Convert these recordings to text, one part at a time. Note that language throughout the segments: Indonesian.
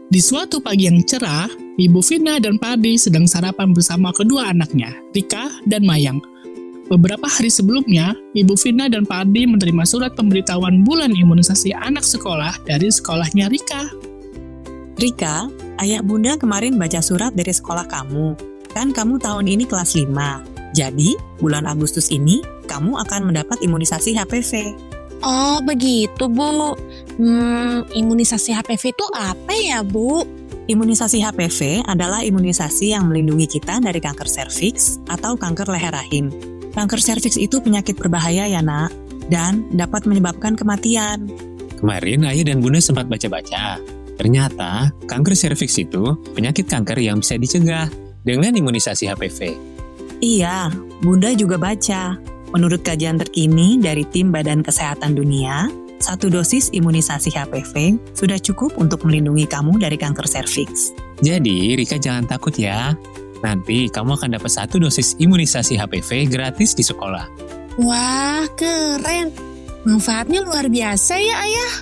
Di suatu pagi yang cerah, Ibu Vina dan Padi sedang sarapan bersama kedua anaknya, Rika dan Mayang. Beberapa hari sebelumnya, Ibu Vina dan Padi menerima surat pemberitahuan bulan imunisasi anak sekolah dari sekolahnya Rika. Rika, ayah bunda kemarin baca surat dari sekolah kamu. Kan kamu tahun ini kelas 5. Jadi, bulan Agustus ini, kamu akan mendapat imunisasi HPV. Oh begitu Bu. Imunisasi HPV itu apa ya Bu? Imunisasi HPV adalah imunisasi yang melindungi kita dari kanker serviks atau kanker leher rahim. Kanker serviks itu penyakit berbahaya ya nak, dan dapat menyebabkan kematian. Kemarin ayah dan bunda sempat baca-baca. Ternyata kanker serviks itu penyakit kanker yang bisa dicegah dengan imunisasi HPV. Iya, bunda juga baca. Menurut kajian terkini dari Tim Badan Kesehatan Dunia, 1 dosis imunisasi HPV sudah cukup untuk melindungi kamu dari kanker serviks. Jadi Rika jangan takut ya. Nanti kamu akan dapat 1 dosis imunisasi HPV gratis di sekolah. Wah keren. Manfaatnya luar biasa ya Ayah.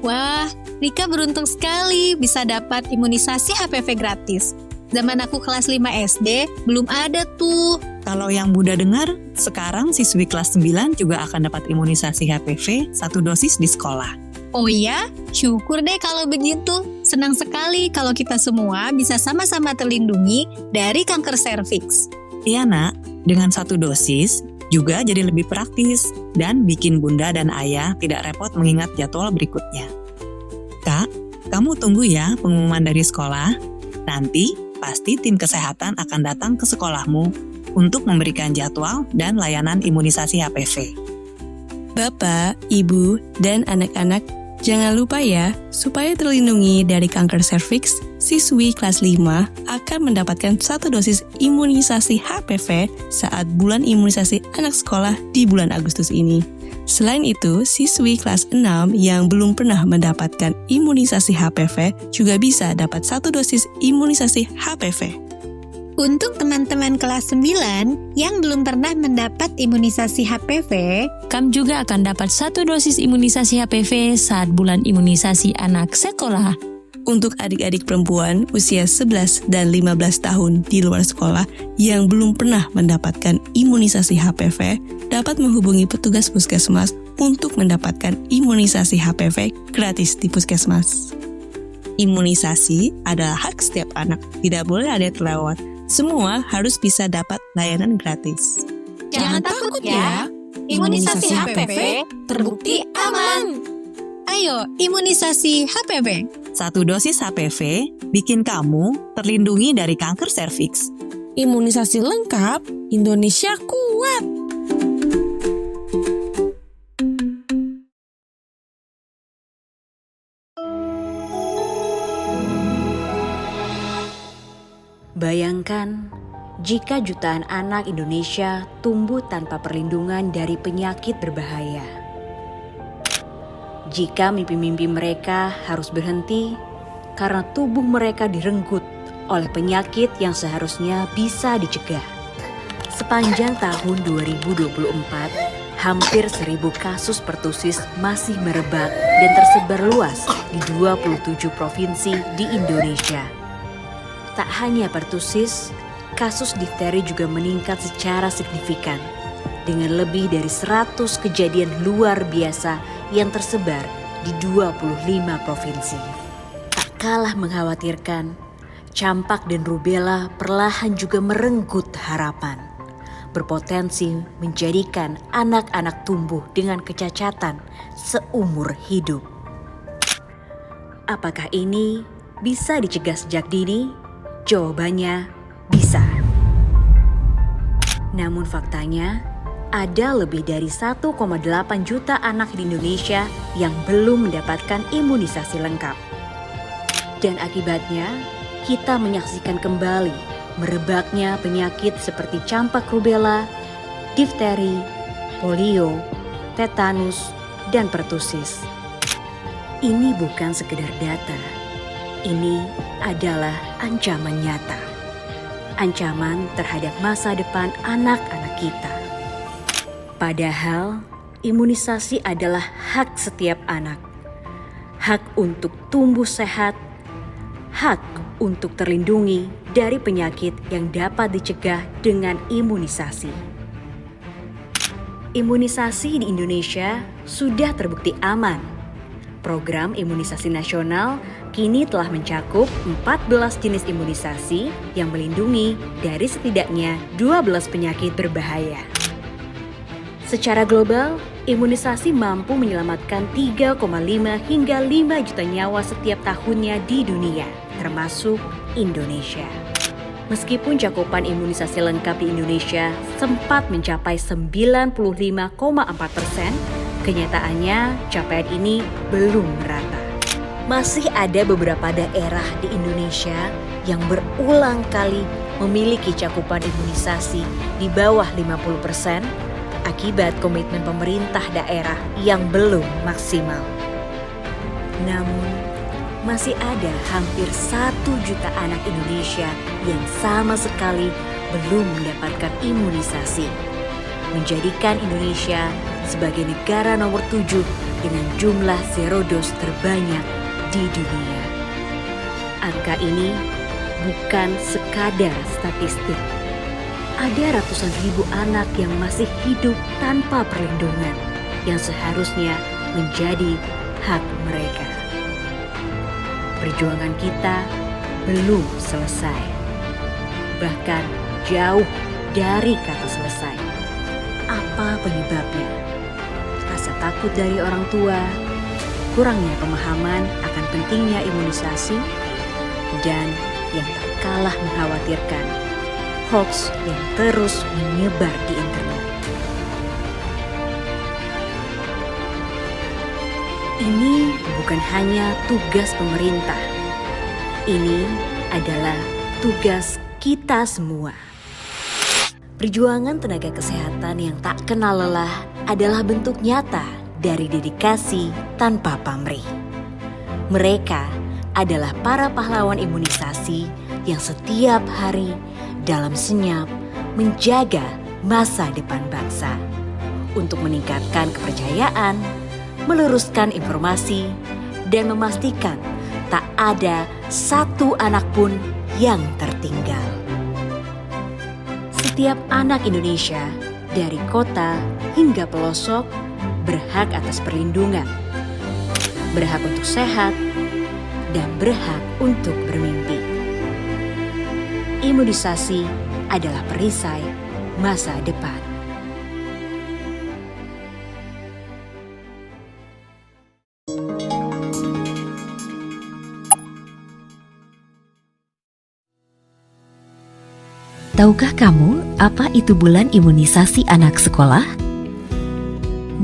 Wah, Rika beruntung sekali bisa dapat imunisasi HPV gratis. Zaman aku kelas 5 SD, belum ada tuh. Kalau yang bunda dengar, sekarang siswi kelas 9 juga akan dapat imunisasi HPV 1 dosis di sekolah. Oh iya, syukur deh kalau begitu. Senang sekali kalau kita semua bisa sama-sama terlindungi dari kanker serviks. Iya nak, dengan 1 dosis juga jadi lebih praktis dan bikin bunda dan ayah tidak repot mengingat jadwal berikutnya. Kak, kamu tunggu ya pengumuman dari sekolah. Nanti pasti tim kesehatan akan datang ke sekolahmu untuk memberikan jadwal dan layanan imunisasi HPV. Bapak, Ibu, dan anak-anak, jangan lupa ya, supaya terlindungi dari kanker serviks, siswi kelas 5 akan mendapatkan 1 dosis imunisasi HPV saat bulan imunisasi anak sekolah di bulan Agustus ini. Selain itu, siswi kelas 6 yang belum pernah mendapatkan imunisasi HPV juga bisa dapat 1 dosis imunisasi HPV. Untuk teman-teman kelas 9 yang belum pernah mendapat imunisasi HPV, kamu juga akan dapat 1 dosis imunisasi HPV saat bulan imunisasi anak sekolah. Untuk adik-adik perempuan usia 11 dan 15 tahun di luar sekolah yang belum pernah mendapatkan imunisasi HPV, dapat menghubungi petugas puskesmas untuk mendapatkan imunisasi HPV gratis di puskesmas. Imunisasi adalah hak setiap anak, tidak boleh ada yang terlewat. Semua harus bisa dapat layanan gratis. jangan takut ya. Imunisasi HPV terbukti aman. Ayo, imunisasi HPV. 1 dosis HPV bikin kamu terlindungi dari kanker serviks. Imunisasi lengkap, Indonesia kuat. Bayangkan jika jutaan anak Indonesia tumbuh tanpa perlindungan dari penyakit berbahaya. Jika mimpi-mimpi mereka harus berhenti karena tubuh mereka direnggut oleh penyakit yang seharusnya bisa dicegah. Sepanjang tahun 2024, hampir 1.000 kasus pertusis masih merebak dan tersebar luas di 27 provinsi di Indonesia. Tak hanya pertusis, kasus difteri juga meningkat secara signifikan dengan lebih dari 100 kejadian luar biasa yang tersebar di 25 provinsi. Tak kalah mengkhawatirkan, campak dan rubella perlahan juga merenggut harapan, berpotensi menjadikan anak-anak tumbuh dengan kecacatan seumur hidup. Apakah ini bisa dicegah sejak dini? Jawabannya bisa. Namun faktanya, ada lebih dari 1,8 juta anak di Indonesia yang belum mendapatkan imunisasi lengkap. Dan akibatnya, kita menyaksikan kembali merebaknya penyakit seperti campak rubella, difteri, polio, tetanus, dan pertusis. Ini bukan sekedar data. Ini adalah ancaman nyata. Ancaman terhadap masa depan anak-anak kita. Padahal, imunisasi adalah hak setiap anak. Hak untuk tumbuh sehat, hak untuk terlindungi dari penyakit yang dapat dicegah dengan imunisasi. Imunisasi di Indonesia sudah terbukti aman. Program imunisasi nasional kini telah mencakup 14 jenis imunisasi yang melindungi dari setidaknya 12 penyakit berbahaya. Secara global, imunisasi mampu menyelamatkan 3,5 hingga 5 juta nyawa setiap tahunnya di dunia, termasuk Indonesia. Meskipun cakupan imunisasi lengkap di Indonesia sempat mencapai 95,4%, kenyataannya capaian ini belum merata. Masih ada beberapa daerah di Indonesia yang berulang kali memiliki cakupan imunisasi di bawah 50% akibat komitmen pemerintah daerah yang belum maksimal. Namun, masih ada hampir 1 juta anak Indonesia yang sama sekali belum mendapatkan imunisasi, menjadikan Indonesia sebagai negara nomor 7 dengan jumlah zero dose terbanyak di dunia. Angka ini bukan sekadar statistik. Ada ratusan ribu anak yang masih hidup tanpa perlindungan yang seharusnya menjadi hak mereka. Perjuangan kita belum selesai, bahkan jauh dari kata selesai. Apa penyebabnya? Rasa takut dari orang tua, kurangnya pemahaman akan pentingnya imunisasi, dan yang tak kalah mengkhawatirkan, hoax yang terus menyebar di internet. Ini bukan hanya tugas pemerintah. Ini adalah tugas kita semua. Perjuangan tenaga kesehatan yang tak kenal lelah adalah bentuk nyata dari dedikasi tanpa pamrih. Mereka adalah para pahlawan imunisasi yang setiap hari dalam senyap menjaga masa depan bangsa untuk meningkatkan kepercayaan, meluruskan informasi, dan memastikan tak ada satu anak pun yang tertinggal. Setiap anak Indonesia dari kota hingga pelosok berhak atas perlindungan, berhak untuk sehat, dan berhak untuk bermimpi. Imunisasi adalah perisai masa depan. Tahukah kamu apa itu bulan imunisasi anak sekolah?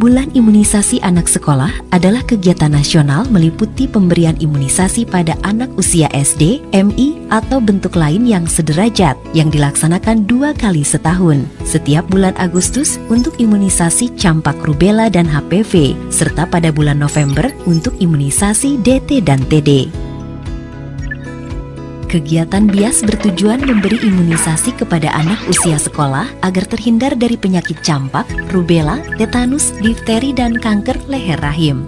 Bulan imunisasi anak sekolah adalah kegiatan nasional meliputi pemberian imunisasi pada anak usia SD, MI, atau bentuk lain yang sederajat yang dilaksanakan 2 kali setahun, setiap bulan Agustus untuk imunisasi campak rubella dan HPV, serta pada bulan November untuk imunisasi DT dan TD. Kegiatan BIAS bertujuan memberi imunisasi kepada anak usia sekolah agar terhindar dari penyakit campak, rubella, tetanus, difteri, dan kanker leher rahim.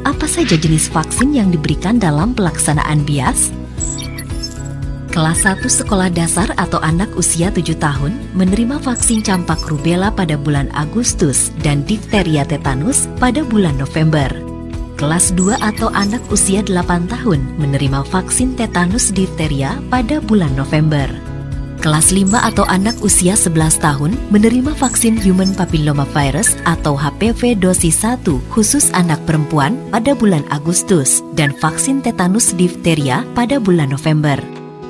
Apa saja jenis vaksin yang diberikan dalam pelaksanaan BIAS? Kelas 1 sekolah dasar atau anak usia 7 tahun menerima vaksin campak rubella pada bulan Agustus dan difteria tetanus pada bulan November. Kelas 2 atau anak usia 8 tahun menerima vaksin tetanus difteria pada bulan November. Kelas 5 atau anak usia 11 tahun menerima vaksin human papillomavirus atau HPV dosis 1 khusus anak perempuan pada bulan Agustus dan vaksin tetanus difteria pada bulan November.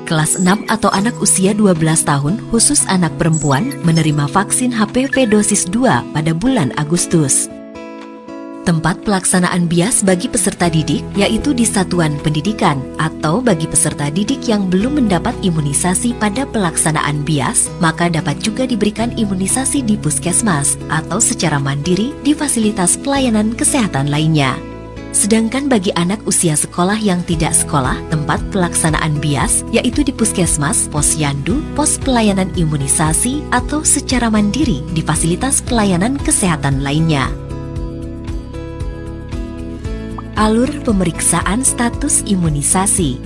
Kelas 6 atau anak usia 12 tahun khusus anak perempuan menerima vaksin HPV dosis 2 pada bulan Agustus. Tempat pelaksanaan BIAS bagi peserta didik yaitu di satuan pendidikan atau bagi peserta didik yang belum mendapat imunisasi pada pelaksanaan BIAS, maka dapat juga diberikan imunisasi di puskesmas atau secara mandiri di fasilitas pelayanan kesehatan lainnya. Sedangkan bagi anak usia sekolah yang tidak sekolah, tempat pelaksanaan BIAS yaitu di puskesmas, posyandu, pos pelayanan imunisasi atau secara mandiri di fasilitas pelayanan kesehatan lainnya. Alur pemeriksaan status imunisasi.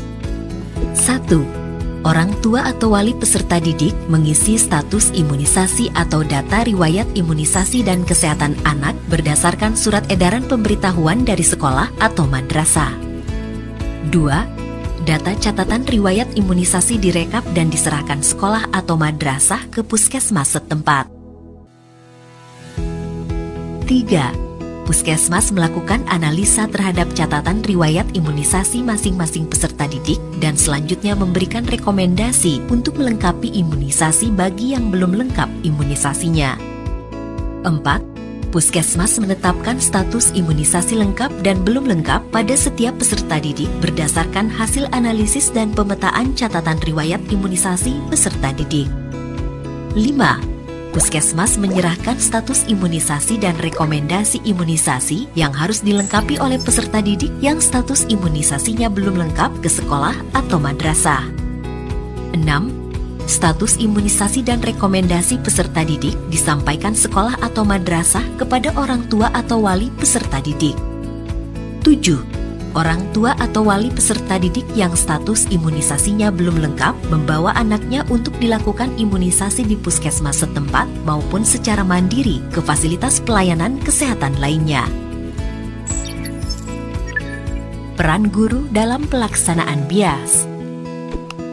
1. Orang tua atau wali peserta didik mengisi status imunisasi atau data riwayat imunisasi dan kesehatan anak berdasarkan surat edaran pemberitahuan dari sekolah atau madrasah. 2. Data catatan riwayat imunisasi direkap dan diserahkan sekolah atau madrasah ke puskesmas setempat. 3. Puskesmas melakukan analisa terhadap catatan riwayat imunisasi masing-masing peserta didik dan selanjutnya memberikan rekomendasi untuk melengkapi imunisasi bagi yang belum lengkap imunisasinya. 4. Puskesmas menetapkan status imunisasi lengkap dan belum lengkap pada setiap peserta didik berdasarkan hasil analisis dan pemetaan catatan riwayat imunisasi peserta didik. 5. Puskesmas menyerahkan status imunisasi dan rekomendasi imunisasi yang harus dilengkapi oleh peserta didik yang status imunisasinya belum lengkap ke sekolah atau madrasah. 6. Status imunisasi dan rekomendasi peserta didik disampaikan sekolah atau madrasah kepada orang tua atau wali peserta didik. 7. Orang tua atau wali peserta didik yang status imunisasinya belum lengkap membawa anaknya untuk dilakukan imunisasi di puskesmas setempat maupun secara mandiri ke fasilitas pelayanan kesehatan lainnya. Peran guru dalam pelaksanaan BIAS.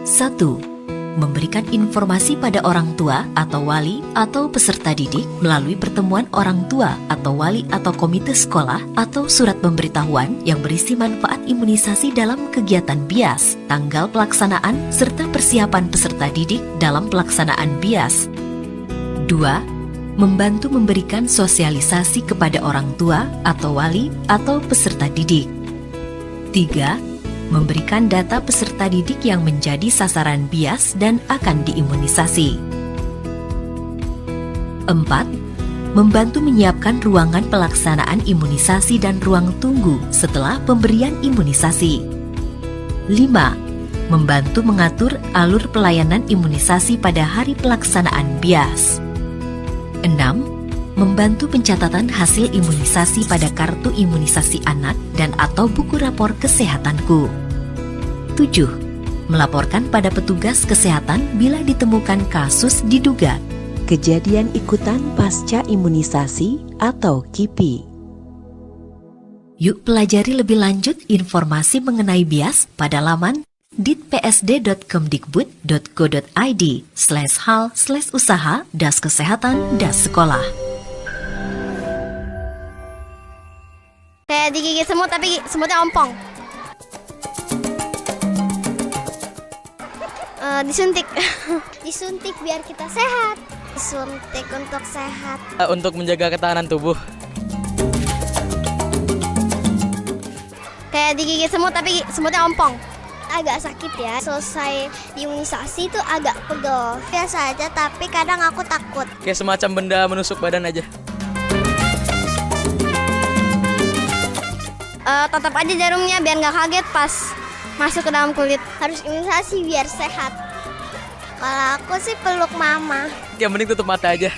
1. Memberikan informasi pada orang tua atau wali atau peserta didik melalui pertemuan orang tua atau wali atau komite sekolah atau surat pemberitahuan yang berisi manfaat imunisasi dalam kegiatan BIAS, tanggal pelaksanaan, serta persiapan peserta didik dalam pelaksanaan BIAS. 2. Membantu memberikan sosialisasi kepada orang tua atau wali atau peserta didik. 3. Memberikan data peserta didik yang menjadi sasaran BIAS dan akan diimunisasi. 4. Membantu menyiapkan ruangan pelaksanaan imunisasi dan ruang tunggu setelah pemberian imunisasi. 5. Membantu mengatur alur pelayanan imunisasi pada hari pelaksanaan BIAS. 6. Membantu pencatatan hasil imunisasi pada kartu imunisasi anak dan atau buku rapor kesehatanku. 7. Melaporkan pada petugas kesehatan bila ditemukan kasus diduga kejadian ikutan pasca imunisasi atau KIPI. Yuk pelajari lebih lanjut informasi mengenai BIAS pada laman ditpsd.kemdikbud.go.id/hal/usaha-kesehatan-sekolah. Kayak digigit semut tapi semutnya ompong. Disuntik. Disuntik biar kita sehat. Disuntik untuk sehat. Untuk menjaga ketahanan tubuh. Kayak digigit semut tapi semutnya ompong. Agak sakit ya. Selesai imunisasi itu agak pegel. Biasa aja tapi kadang aku takut. Kayak semacam benda menusuk badan aja. Tetap aja jarumnya biar nggak kaget pas masuk ke dalam kulit. Harus imunisasi biar sehat. Kalau aku sih peluk mama. Yang penting tutup mata aja.